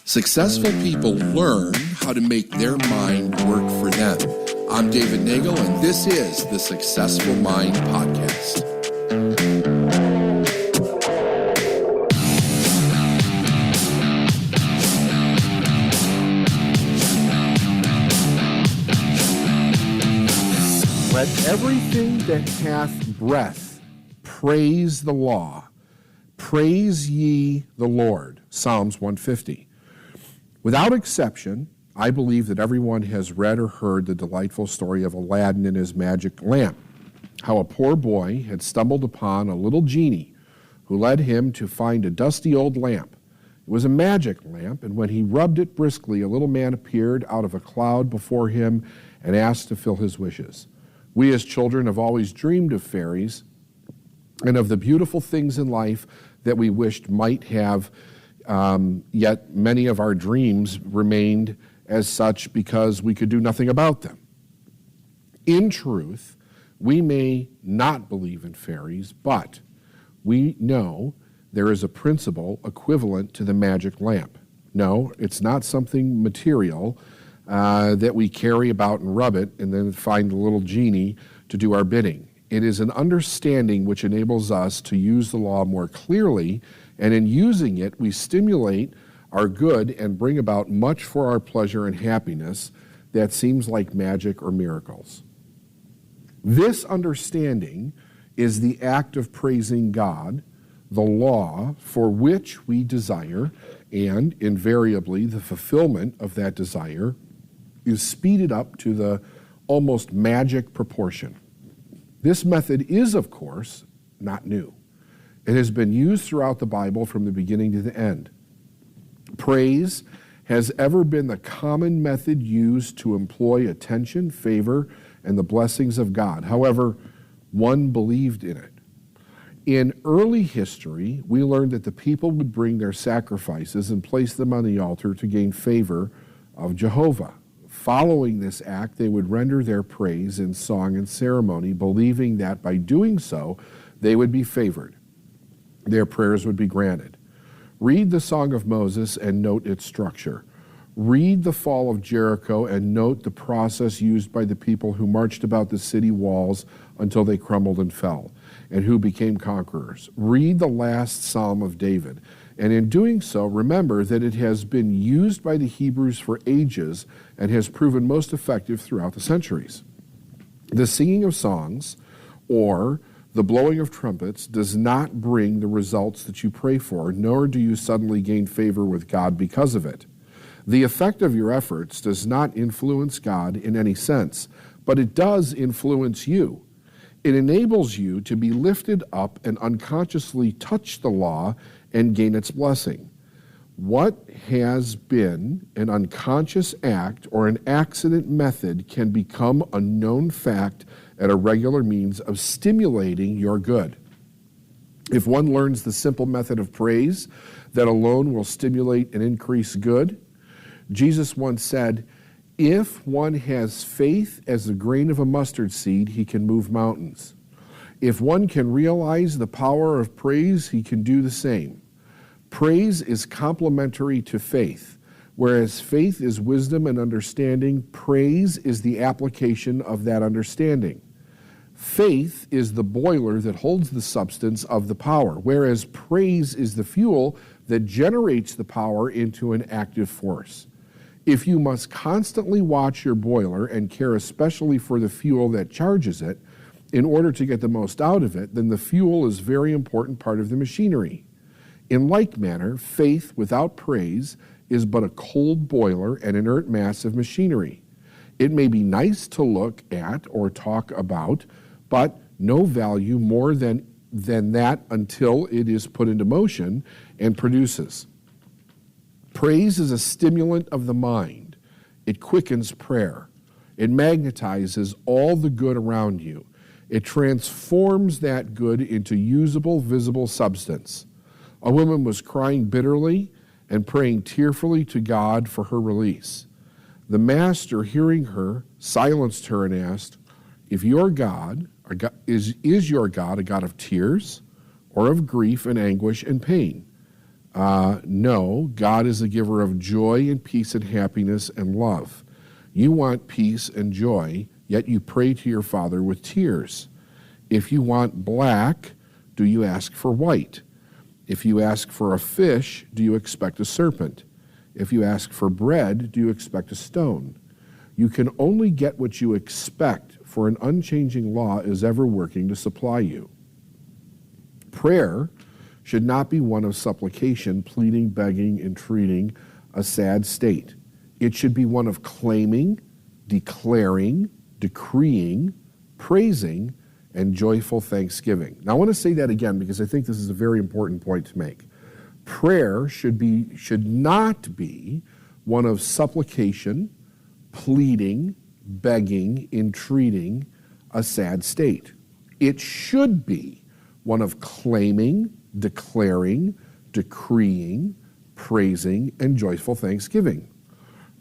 Successful people learn how to make their mind work for them. I'm David Nagel, and this is the Successful Mind Podcast. Let everything that hath breath praise the law. Praise ye the Lord. Psalms 150. Without exception, I believe that everyone has read or heard the delightful story of Aladdin and his magic lamp, how a poor boy had stumbled upon a little genie who led him to find a dusty old lamp. It was a magic lamp, and when he rubbed it briskly, a little man appeared out of a cloud before him and asked to fill his wishes. We as children have always dreamed of fairies and of the beautiful things in life that we wished might have, yet many of our dreams remained as such because we could do nothing about them. In truth, we may not believe in fairies, but we know there is a principle equivalent to the magic lamp. No, it's not something material that we carry about and rub it and then find a little genie to do our bidding. It is an understanding which enables us to use the law more clearly, and in using it, we stimulate our good and bring about much for our pleasure and happiness that seems like magic or miracles. This understanding is the act of praising God, the law for which we desire, and invariably the fulfillment of that desire is speeded up to the almost magic proportion. This method is, of course, not new. It has been used throughout the Bible from the beginning to the end. Praise has ever been the common method used to employ attention, favor, and the blessings of God. However, one believed in it. In early history, we learned that the people would bring their sacrifices and place them on the altar to gain favor of Jehovah. Following this act, they would render their praise in song and ceremony, believing that by doing so, they would be favored. Their prayers would be granted. Read the Song of Moses and note its structure. Read the fall of Jericho and note the process used by the people who marched about the city walls until they crumbled and fell, and who became conquerors. Read the last Psalm of David, and in doing so, remember that it has been used by the Hebrews for ages and has proven most effective throughout the centuries. The singing of songs or the blowing of trumpets does not bring the results that you pray for, nor do you suddenly gain favor with God because of it. The effect of your efforts does not influence God in any sense, but it does influence you. It enables you to be lifted up and unconsciously touch the law and gain its blessing. What has been an unconscious act or an accident method can become a known fact at a regular means of stimulating your good. If one learns the simple method of praise, that alone will stimulate and increase good. Jesus once said, if one has faith as the grain of a mustard seed, he can move mountains. If one can realize the power of praise, he can do the same. Praise is complementary to faith. Whereas faith is wisdom and understanding, praise is the application of that understanding. Faith is the boiler that holds the substance of the power, whereas praise is the fuel that generates the power into an active force. If you must constantly watch your boiler and care especially for the fuel that charges it in order to get the most out of it, then the fuel is a very important part of the machinery. In like manner, faith without praise is but a cold boiler and inert mass of machinery. It may be nice to look at or talk about, but no value more than that until it is put into motion and produces. Praise is a stimulant of the mind. It quickens prayer. It magnetizes all the good around you. It transforms that good into usable, visible substance. A woman was crying bitterly and praying tearfully to God for her release. The master, hearing her, silenced her and asked, "If your God is your God a God of tears or of grief and anguish and pain. No, God is the giver of joy and peace and happiness and love. You want peace and joy, yet you pray to your Father with tears. If you want black, do you ask for white? If you ask for a fish, do you expect a serpent? If you ask for bread, do you expect a stone? You can only get what you expect, for an unchanging law is ever working to supply you. Prayer should not be one of supplication, pleading, begging, entreating, a sad state. It should be one of claiming, declaring, decreeing, praising, and joyful thanksgiving. Now I want to say that again because I think this is a very important point to make. Prayer should not be one of supplication, pleading, begging, entreating, a sad state. It should be one of claiming, declaring, decreeing, praising, and joyful thanksgiving.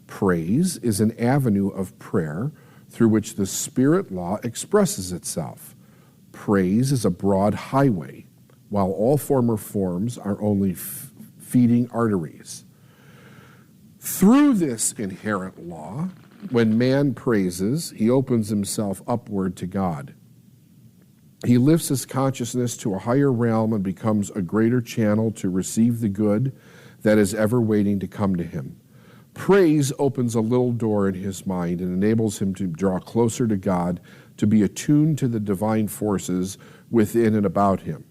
Praise is an avenue of prayer through which the Spirit law expresses itself. Praise is a broad highway, while all former forms are only feeding arteries. Through this inherent law, when man praises, he opens himself upward to God. He lifts his consciousness to a higher realm and becomes a greater channel to receive the good that is ever waiting to come to him. Praise opens a little door in his mind and enables him to draw closer to God, to be attuned to the divine forces within and about him.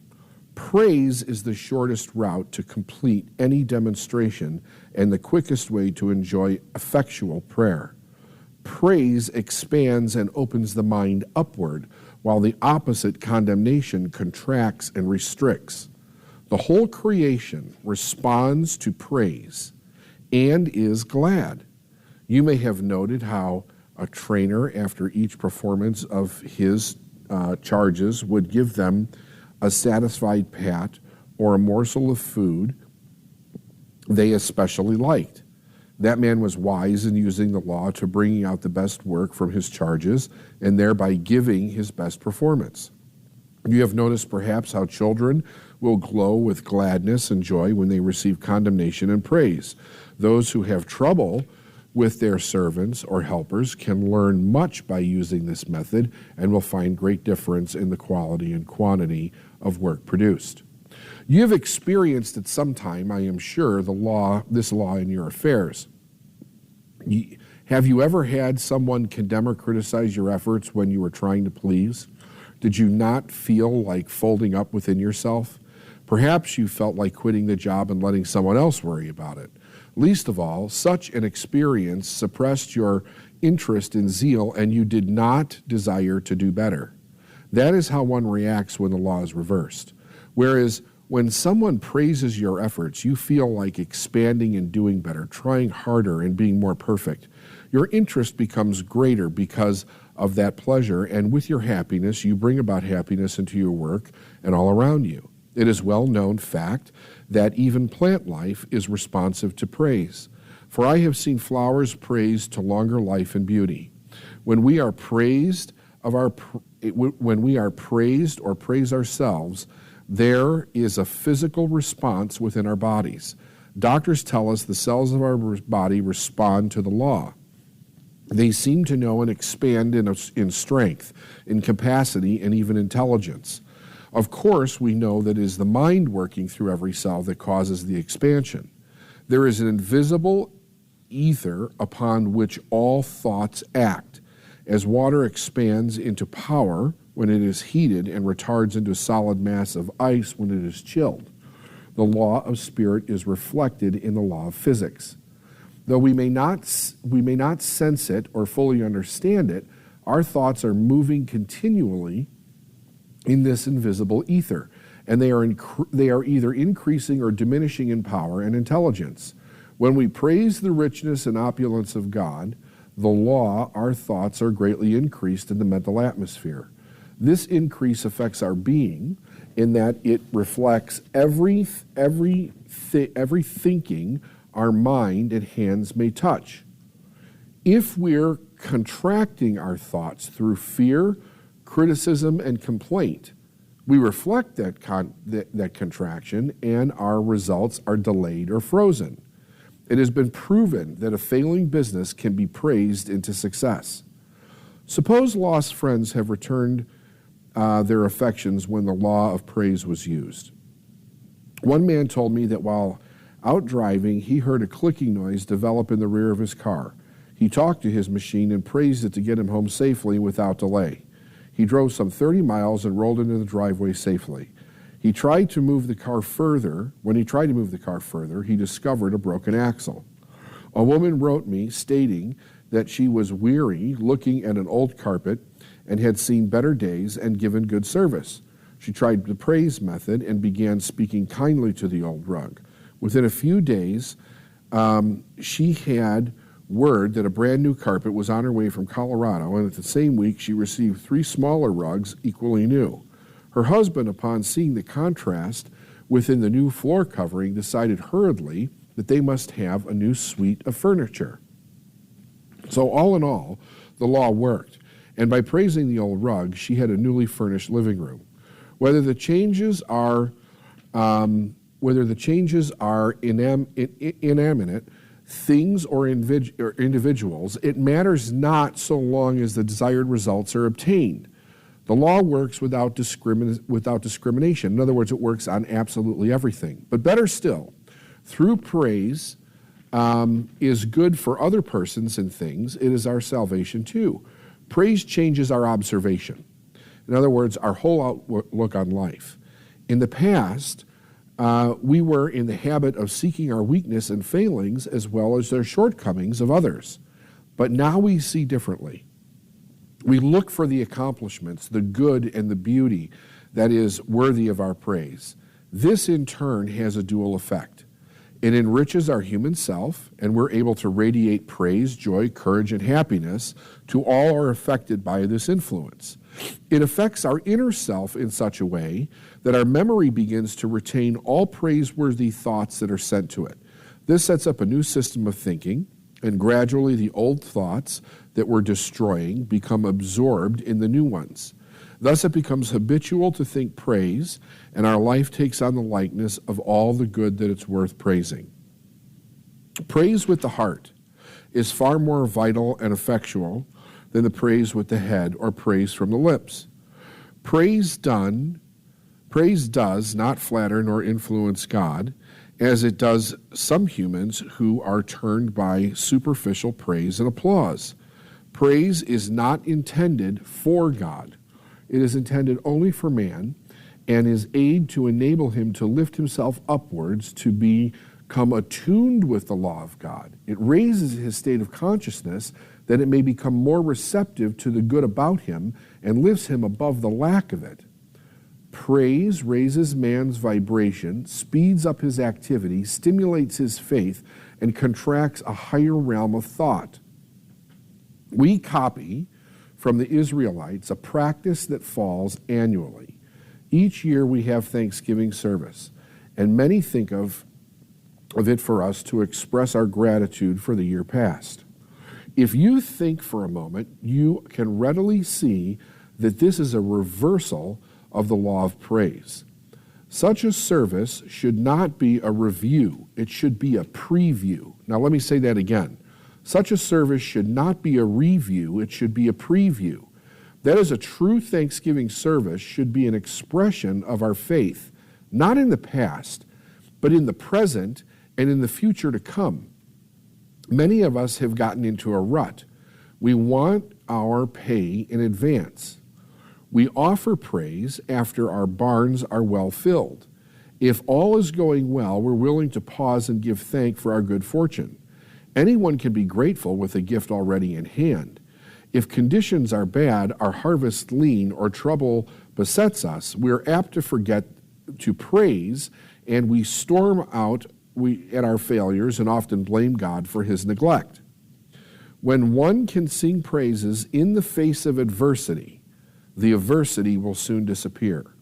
Praise is the shortest route to complete any demonstration and the quickest way to enjoy effectual prayer. Praise expands and opens the mind upward, while the opposite, condemnation, contracts and restricts. The whole creation responds to praise and is glad. You may have noted how a trainer, after each performance of his charges, would give them a satisfied pat or a morsel of food they especially liked. That man was wise in using the law to bringing out the best work from his charges and thereby giving his best performance. You have noticed perhaps how children will glow with gladness and joy when they receive condemnation and praise. Those who have trouble with their servants or helpers can learn much by using this method and will find great difference in the quality and quantity of work produced. You have experienced at some time, I am sure, this law in your affairs. Have you ever had someone condemn or criticize your efforts when you were trying to please? Did you not feel like folding up within yourself? Perhaps you felt like quitting the job and letting someone else worry about it. Least of all, such an experience suppressed your interest and zeal, and you did not desire to do better. That is how one reacts when the law is reversed. Whereas when someone praises your efforts, you feel like expanding and doing better, trying harder and being more perfect. Your interest becomes greater because of that pleasure, and with your happiness, you bring about happiness into your work and all around you. It is well-known fact that even plant life is responsive to praise. For I have seen flowers praised to longer life and beauty. When we are praised or praise ourselves, there is a physical response within our bodies. Doctors tell us the cells of our body respond to the law. They seem to know and expand in strength, in capacity, and even intelligence. Of course, we know that it is the mind working through every cell that causes the expansion. There is an invisible ether upon which all thoughts act. As water expands into power when it is heated and retards into a solid mass of ice when it is chilled, the law of spirit is reflected in the law of physics. Though we may not sense it or fully understand it, our thoughts are moving continually in this invisible ether, and they are either increasing or diminishing in power and intelligence. When we praise the richness and opulence of God, the law, our thoughts are greatly increased in the mental atmosphere. This increase affects our being in that it reflects every thinking our mind and hands may touch. If we're contracting our thoughts through fear, criticism, and complaint, We reflect that contraction, and our results are delayed or frozen. It has been proven that a failing business can be praised into success. Suppose lost friends have returned their affections when the law of praise was used. One man told me that while out driving, he heard a clicking noise develop in the rear of his car. He talked to his machine and praised it to get him home safely without delay. He drove some 30 miles and rolled into the driveway safely. When he tried to move the car further, he discovered a broken axle. A woman wrote me stating that she was weary looking at an old carpet and had seen better days and given good service. She tried the praise method and began speaking kindly to the old rug. Within a few days, she had word that a brand new carpet was on her way from Colorado, and at the same week she received 3 smaller rugs equally new. Her husband, upon seeing the contrast within the new floor covering, decided hurriedly that they must have a new suite of furniture. So all in all, the law worked, and by praising the old rug, she had a newly furnished living room. Whether the changes are inanimate things or individuals, it matters not so long as the desired results are obtained. The law works without discrimination. In other words, it works on absolutely everything. But better still, through praise is good for other persons and things. It is our salvation too. Praise changes our observation. In other words, our whole outlook on life. In the past, we were in the habit of seeking our weakness and failings as well as their shortcomings of others. But now we see differently. We look for the accomplishments, the good and the beauty that is worthy of our praise. This in turn has a dual effect. It enriches our human self, and we're able to radiate praise, joy, courage, and happiness to all who are affected by this influence. It affects our inner self in such a way that our memory begins to retain all praiseworthy thoughts that are sent to it. This sets up a new system of thinking, and gradually the old thoughts that we're destroying become absorbed in the new ones. Thus it becomes habitual to think praise, and our life takes on the likeness of all the good that it's worth praising. Praise with the heart is far more vital and effectual than the praise with the head or praise from the lips. Praise does not flatter nor influence God, as it does some humans who are turned by superficial praise and applause. Praise is not intended for God. It is intended only for man, and is aid to enable him to lift himself upwards to become attuned with the law of God. It raises his state of consciousness that it may become more receptive to the good about him and lifts him above the lack of it. Praise raises man's vibration, speeds up his activity, stimulates his faith, and contracts a higher realm of thought. We copy from the Israelites a practice that falls annually. Each year we have Thanksgiving service, and many think of it for us to express our gratitude for the year past. If you think for a moment, you can readily see that this is a reversal of the law of praise. Such a service should not be a review, it should be a preview. Now let me say that again. Such a service should not be a review, it should be a preview. That is, a true Thanksgiving service should be an expression of our faith, not in the past, but in the present and in the future to come. Many of us have gotten into a rut. We want our pay in advance. We offer praise after our barns are well filled. If all is going well, we're willing to pause and give thanks for our good fortune. Anyone can be grateful with a gift already in hand. If conditions are bad, our harvest lean, or trouble besets us, we are apt to forget to praise, and we storm out at our failures and often blame God for his neglect. When one can sing praises in the face of adversity, the adversity will soon disappear.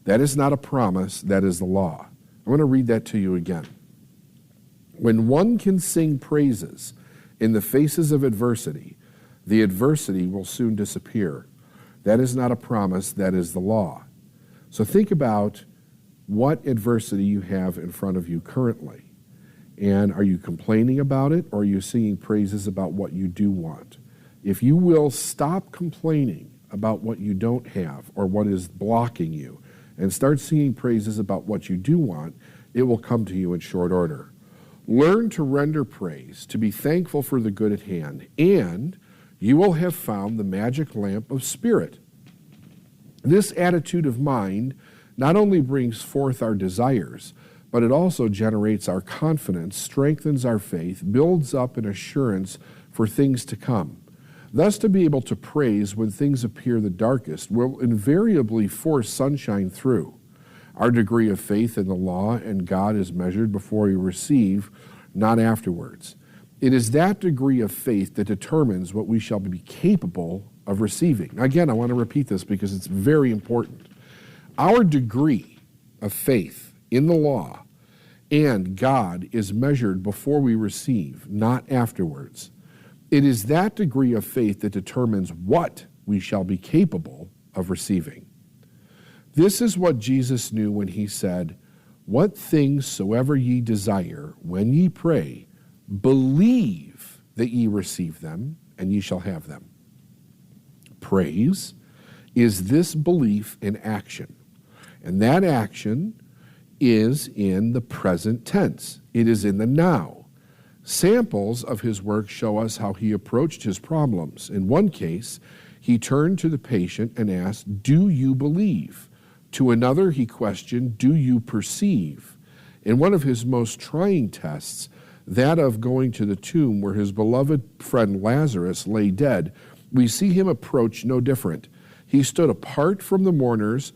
That is not a promise, that is the law. I want to read that to you again. When one can sing praises in the faces of adversity, the adversity will soon disappear. That is not a promise, that is the law. So think about what adversity you have in front of you currently. And are you complaining about it, or are you singing praises about what you do want? If you will stop complaining about what you don't have or what is blocking you and start singing praises about what you do want, it will come to you in short order. Learn to render praise, to be thankful for the good at hand, and you will have found the magic lamp of spirit. This attitude of mind not only brings forth our desires, but it also generates our confidence, strengthens our faith, builds up an assurance for things to come. Thus, to be able to praise when things appear the darkest will invariably force sunshine through. Our degree of faith in the law and God is measured before we receive, not afterwards. It is that degree of faith that determines what we shall be capable of receiving. Now, again, I want to repeat this because it's very important. Our degree of faith in the law and God is measured before we receive, not afterwards. It is that degree of faith that determines what we shall be capable of receiving. This is what Jesus knew when he said, "What things soever ye desire, when ye pray, believe that ye receive them, and ye shall have them." Praise is this belief in action. And that action is in the present tense. It is in the now. Samples of his work show us how he approached his problems. In one case, he turned to the patient and asked, "Do you believe?" To another, he questioned, "Do you perceive?" In one of his most trying tests, that of going to the tomb where his beloved friend Lazarus lay dead, we see him approach no different. He stood apart from the mourners.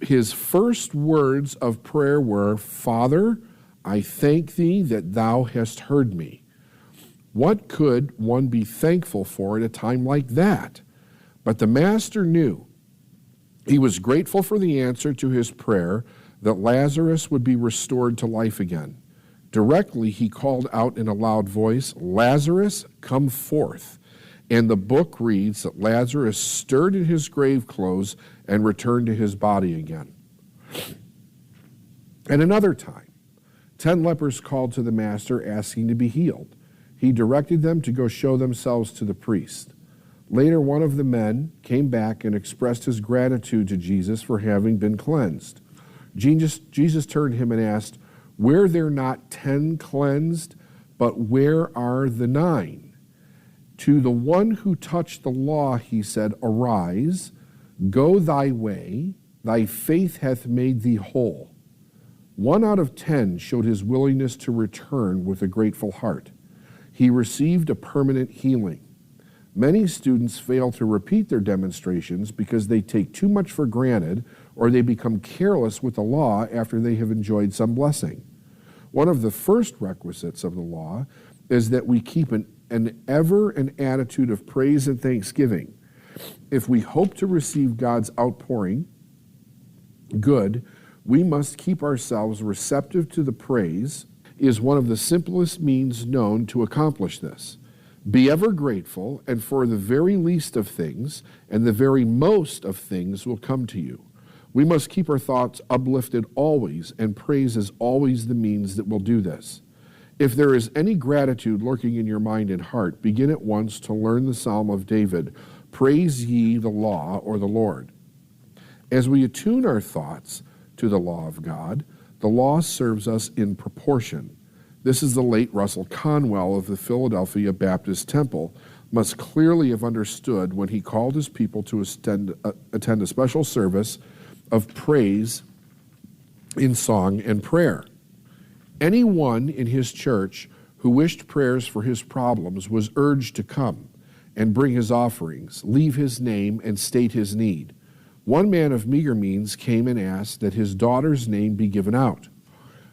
His first words of prayer were, "Father, I thank thee that thou hast heard me." What could one be thankful for at a time like that? But the master knew. He was grateful for the answer to his prayer that Lazarus would be restored to life again. Directly he called out in a loud voice, "Lazarus, come forth." And the book reads that Lazarus stirred in his grave clothes and returned to his body again. At another time, 10 lepers called to the master asking to be healed. He directed them to go show themselves to the priest. Later, one of the men came back and expressed his gratitude to Jesus for having been cleansed. Jesus turned to him and asked, "Were there not 10 cleansed, but where are the 9? To the one who touched the law, he said, 'Arise, go thy way, thy faith hath made thee whole.'" 1 out of 10 showed his willingness to return with a grateful heart. He received a permanent healing. Many students fail to repeat their demonstrations because they take too much for granted or they become careless with the law after they have enjoyed some blessing. One of the first requisites of the law is that we keep an attitude of praise and thanksgiving. If we hope to receive God's outpouring, good, we must keep ourselves receptive to the praise is one of the simplest means known to accomplish this. Be ever grateful, and for the very least of things, and the very most of things will come to you. We must keep our thoughts uplifted always, and praise is always the means that will do this. If there is any gratitude lurking in your mind and heart, begin at once to learn the Psalm of David, "Praise ye the law," or the Lord. As we attune our thoughts to the law of God, the law serves us in proportion. This is the late Russell Conwell of the Philadelphia Baptist Temple must clearly have understood when he called his people to attend a special service of praise in song and prayer. Anyone in his church who wished prayers for his problems was urged to come and bring his offerings, leave his name, and state his need. One man of meager means came and asked that his daughter's name be given out.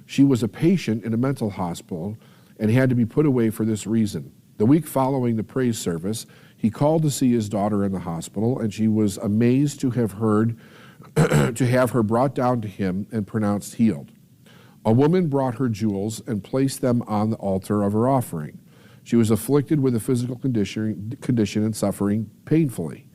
She was a patient in a mental hospital and had to be put away for this reason. The week following the praise service, he called to see his daughter in the hospital, and she was amazed to have her brought down to him and pronounced healed. A woman brought her jewels and placed them on the altar of her offering. She was afflicted with a physical condition and suffering painfully.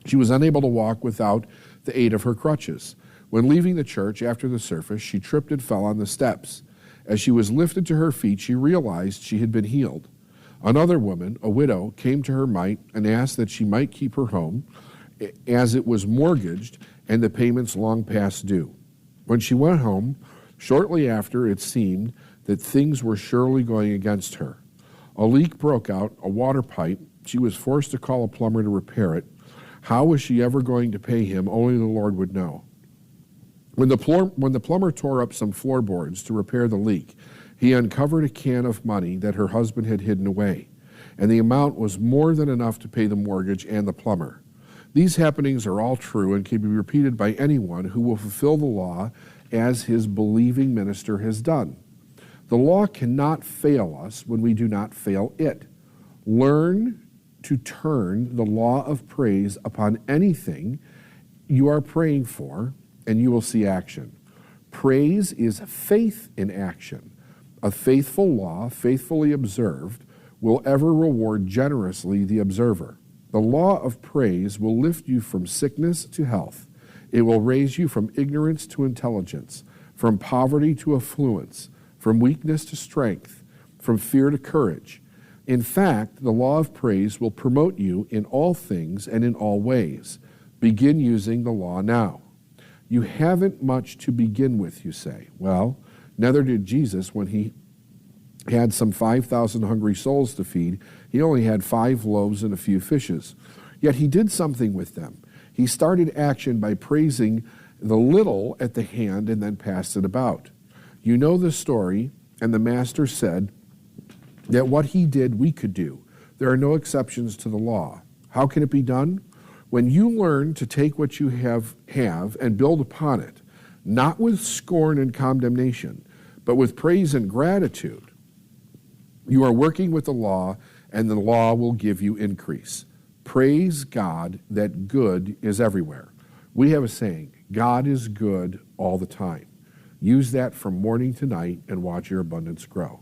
She was unable to walk without the aid of her crutches. When leaving the church after the service, she tripped and fell on the steps. As she was lifted to her feet, she realized she had been healed. Another woman, a widow, came to her mite and asked that she might keep her home, as it was mortgaged and the payments long past due. When she went home, shortly after, it seemed that things were surely going against her. A leak broke out, a water pipe. She was forced to call a plumber to repair it. How was she ever going to pay him? Only the Lord would know. When the plumber tore up some floorboards to repair the leak, he uncovered a can of money that her husband had hidden away, and the amount was more than enough to pay the mortgage and the plumber. These happenings are all true and can be repeated by anyone who will fulfill the law as his believing minister has done. The law cannot fail us when we do not fail it. Learn to turn the law of praise upon anything you are praying for, and you will see action. Praise is faith in action. A faithful law, faithfully observed, will ever reward generously the observer. The law of praise will lift you from sickness to health. It will raise you from ignorance to intelligence, from poverty to affluence, from weakness to strength, from fear to courage. In fact, the law of praise will promote you in all things and in all ways. Begin using the law now. You haven't much to begin with, you say. Well, neither did Jesus when he had some 5,000 hungry souls to feed. He only had 5 loaves and a few fishes. Yet he did something with them. He started action by praising the little at the hand and then passed it about. You know the story, and the master said that what he did we could do. There are no exceptions to the law. How can it be done? When you learn to take what you have and build upon it, not with scorn and condemnation, but with praise and gratitude, you are working with the law, and the law will give you increase. Praise God that good is everywhere. We have a saying, God is good all the time. Use that from morning to night and watch your abundance grow.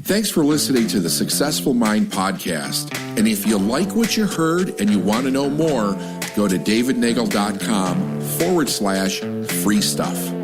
Thanks for listening to the Successful Mind podcast. And if you like what you heard and you want to know more, go to davidnagel.com/free stuff.